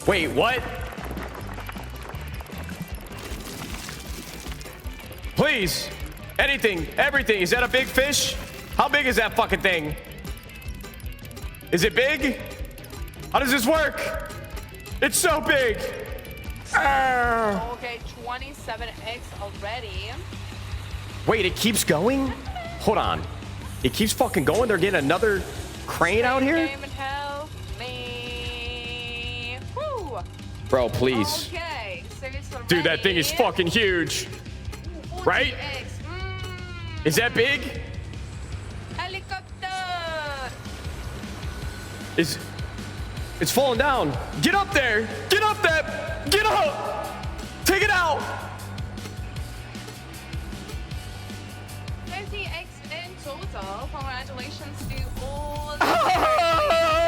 Wait, what? Please. Anything, everything. Is that a big fish? How big is that fucking thing? Is it big? How does this work? It's so big. Okay, 27x already. Wait, it keeps going? Hold on. It keeps fucking going? They're getting another crane out here? Game and help me. Woo. Bro, please. Okay, so it's already Dude, that thing is fucking huge. Right? 40x. Is that big? Helicopter. It's falling down. Get up there. Get up there. Get up. Take it out. 30x in total. Congratulations to all.